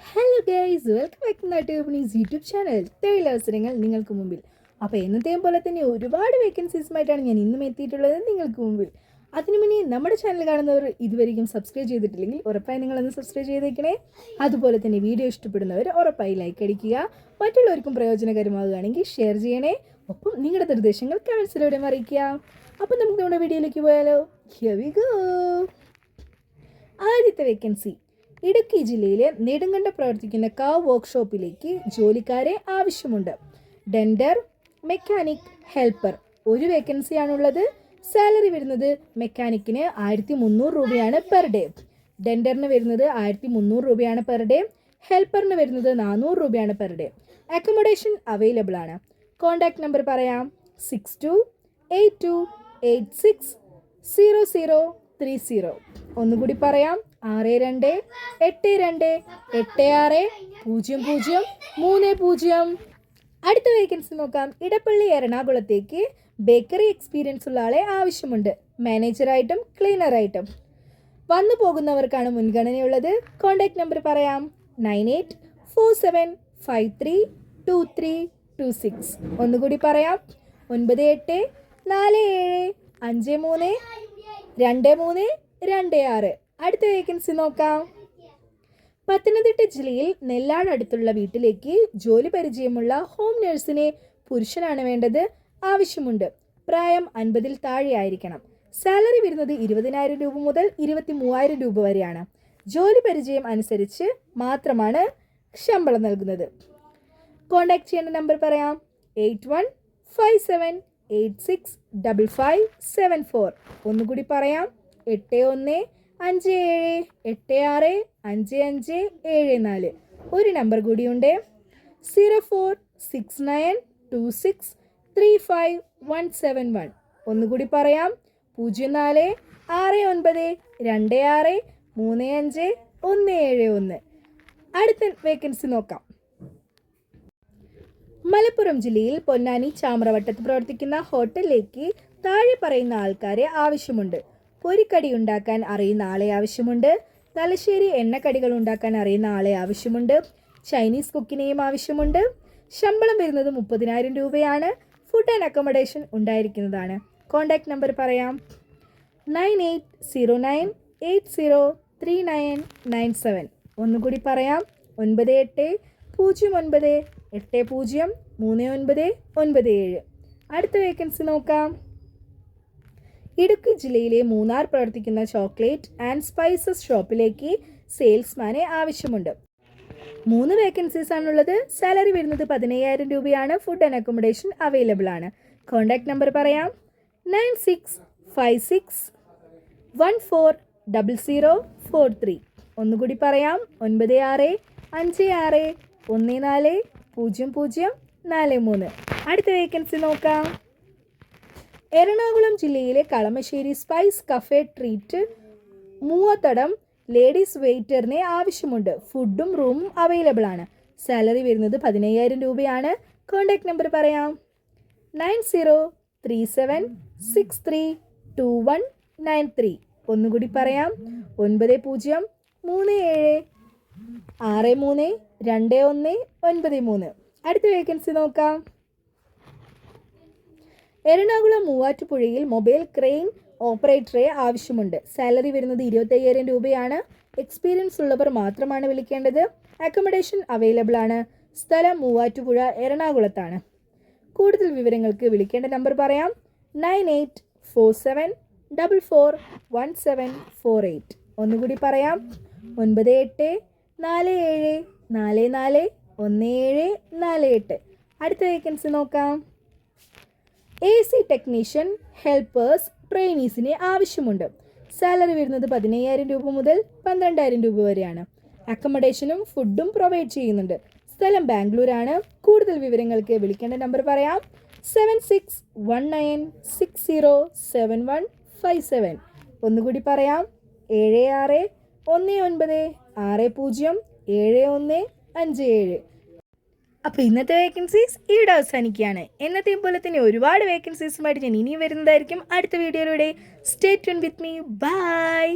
Hello guys, welcome back to നാട്ടുകമ്പനീസ് YouTube channel. തൊഴിലവസരങ്ങൾ നിങ്ങൾക്ക് മുമ്പിൽ. അപ്പോൾ എന്നത്തെയും പോലെ തന്നെ ഒരുപാട് വേക്കൻസീസുമായിട്ടാണ് ഞാൻ ഇന്നും എത്തിയിട്ടുള്ളത് നിങ്ങൾക്ക് മുമ്പിൽ. അതിനു മുന്നേ നമ്മുടെ ചാനൽ കാണുന്നവർ ഇതുവരെയും സബ്സ്ക്രൈബ് ചെയ്തിട്ടില്ലെങ്കിൽ ഉറപ്പായി നിങ്ങളൊന്ന് സബ്സ്ക്രൈബ് ചെയ്തേക്കണേ. അതുപോലെ തന്നെ വീഡിയോ ഇഷ്ടപ്പെടുന്നവർ ഉറപ്പായി ലൈക്ക് അടിക്കുക. മറ്റുള്ളവർക്കും പ്രയോജനകരമാകുകയാണെങ്കിൽ ഷെയർ ചെയ്യണേ. ഒപ്പം നിങ്ങളുടെ നിർദ്ദേശങ്ങൾ കമൻസിലൂടെ അറിയിക്കുക. അപ്പം നമുക്ക് നമ്മുടെ വീഡിയോയിലേക്ക് പോയാലോ. Here we go. ആദ്യത്തെ വേക്കൻസി ഇടുക്കി ജില്ലയിലെ നെടുങ്കണ്ട പ്രവർത്തിക്കുന്ന കാർ വർക്ക്ഷോപ്പിലേക്ക് ജോലിക്കാരെ ആവശ്യമുണ്ട്. ഡെൻഡർ, മെക്കാനിക്, ഹെൽപ്പർ ഒരു വേക്കൻസിയാണുള്ളത്. സാലറി വരുന്നത് മെക്കാനിക്കിന് 1300 രൂപയാണ് പെർ ഡേ, ഡെൻഡറിന് വരുന്നത് 1300 രൂപയാണ് പെർ ഡേ, ഹെൽപ്പറിന് വരുന്നത് 400 രൂപയാണ് പെർ ഡേ. അക്കോമഡേഷൻ അവൈലബിൾ ആണ്. കോൺടാക്ട് നമ്പർ പറയാം: 6282860030. ഒന്നുകൂടി പറയാം: 6282860030. അടുത്ത വേക്കൻസി നോക്കാം. ഇടപ്പള്ളി എറണാകുളത്തേക്ക് ബേക്കറി എക്സ്പീരിയൻസ് ഉള്ള ആളെ ആവശ്യമുണ്ട്. മാനേജറായിട്ടും ക്ലീനറായിട്ടും വന്നു പോകുന്നവർക്കാണ് മുൻഗണനയുള്ളത്. കോൺടാക്ട് നമ്പർ പറയാം: 9847532326. ഒന്നുകൂടി പറയാം: 9847532326. അടുത്ത വേക്കൻസി നോക്കാം. പത്തനംതിട്ട ജില്ലയിൽ നെല്ലാട് അടുത്തുള്ള വീട്ടിലേക്ക് ജോലി പരിചയമുള്ള ഹോം നഴ്സിനെ പുരുഷനാണ് വേണ്ടത്. ആവശ്യമുണ്ട്. പ്രായം 50-ൽ താഴെ ആയിരിക്കണം. സാലറി വരുന്നത് 20,000 രൂപ മുതൽ 23,000 രൂപ വരെയാണ്. ജോലി പരിചയം അനുസരിച്ച് മാത്രമാണ് ശമ്പളം നൽകുന്നത്. കോൺടാക്ട് ചെയ്യേണ്ട നമ്പർ പറയാം: 8157865574. ഒന്നുകൂടി പറയാം: 8157865574. ഒരു നമ്പർ കൂടിയുണ്ട്: 046926357171. ഒന്നുകൂടി പറയാം: 046926353171. അടുത്ത വേക്കൻസി നോക്കാം. മലപ്പുറം ജില്ലയിൽ പൊന്നാനി ചാമ്രവട്ടത്ത് പ്രവർത്തിക്കുന്ന ഹോട്ടലിലേക്ക് താഴെ പറയുന്ന ആൾക്കാരെ ആവശ്യമുണ്ട്. പൊരിക്കടി ഉണ്ടാക്കാൻ അറിയുന്ന ആളെ ആവശ്യമുണ്ട്. തലശ്ശേരി എണ്ണക്കടികൾ ഉണ്ടാക്കാൻ അറിയുന്ന ആളെ ആവശ്യമുണ്ട്. ചൈനീസ് കുക്കിനെയും ആവശ്യമുണ്ട്. ശമ്പളം വരുന്നത് 30,000 രൂപയാണ്. ഫുഡ് ആൻഡ് അക്കോമഡേഷൻ ഉണ്ടായിരിക്കുന്നതാണ്. കോൺടാക്ട് നമ്പർ പറയാം: 9809803997. ഒന്നുകൂടി പറയാം: 9809803997. അടുത്ത വേക്കൻസി നോക്കാം. ഇടുക്കി ജില്ലയിലെ മൂന്നാർ പ്രവർത്തിക്കുന്ന ചോക്ലേറ്റ് ആൻഡ് സ്പൈസസ് ഷോപ്പിലേക്ക് സെയിൽസ്മാനെ ആവശ്യമുണ്ട്. 3 വേക്കൻസീസ് ആണുള്ളത്. സാലറി വരുന്നത് 15,000 രൂപയാണ്. ഫുഡ് ആൻഡ് അക്കോമഡേഷൻ അവൈലബിൾ ആണ്. കോൺടാക്ട് നമ്പർ പറയാം: 9656140043. ഒന്നുകൂടി പറയാം: 9656140043. അടുത്ത വേക്കൻസി നോക്കാം. എറണാകുളം ജില്ലയിലെ Kalamassery spice cafe treat Moovathadam ladies വെയിറ്ററിനെ ആവശ്യമുണ്ട്. ഫുഡും റൂമും അവൈലബിൾ ആണ്. സാലറി വരുന്നത് 15,000 രൂപയാണ്. കോൺടാക്ട് നമ്പർ പറയാം: 9037632193. ഒന്നുകൂടി പറയാം: 9037632193. അടുത്ത വേക്കൻസി നോക്കാം. എറണാകുളം മൂവാറ്റുപുഴയിൽ മൊബൈൽ ക്രെയിൻ ഓപ്പറേറ്ററെ ആവശ്യമുണ്ട്. സാലറി വരുന്നത് 25,000 രൂപയാണ്. എക്സ്പീരിയൻസ് ഉള്ളവർ മാത്രമാണ് വിളിക്കേണ്ടത്. അക്കോമഡേഷൻ അവൈലബിൾ ആണ്. സ്ഥലം മൂവാറ്റുപുഴ, എറണാകുളത്താണ്. കൂടുതൽ വിവരങ്ങൾക്ക് വിളിക്കേണ്ട നമ്പർ പറയാം: 9847441748. ഒന്നുകൂടി പറയാം: 9847441748. അടുത്ത വേക്കൻസി നോക്കാം. AC ടെക്നീഷ്യൻ, ഹെൽപ്പേഴ്സ്, ട്രെയിനീസിനെ ആവശ്യമുണ്ട്. സാലറി വരുന്നത് 15,000 രൂപ മുതൽ 12,000 രൂപ വരെയാണ്. അക്കോമഡേഷനും ഫുഡും പ്രൊവൈഡ് ചെയ്യുന്നുണ്ട്. സ്ഥലം ബാംഗ്ലൂരാണ്. കൂടുതൽ വിവരങ്ങൾക്ക് വിളിക്കേണ്ട നമ്പർ പറയാം: 7619607157. ഒന്നുകൂടി പറയാം: 7619607157. അപ്പോൾ ഇന്നത്തെ വേക്കൻസീസ് ഇവിടെ അവസാനിക്കുകയാണ്. എന്നത്തെയും പോലെ തന്നെ ഒരുപാട് വേക്കൻസീസുമായിട്ട് ഞാൻ ഇനിയും വരുന്നതായിരിക്കും അടുത്ത വീഡിയോയിലൂടെ. Stay tune with me. By.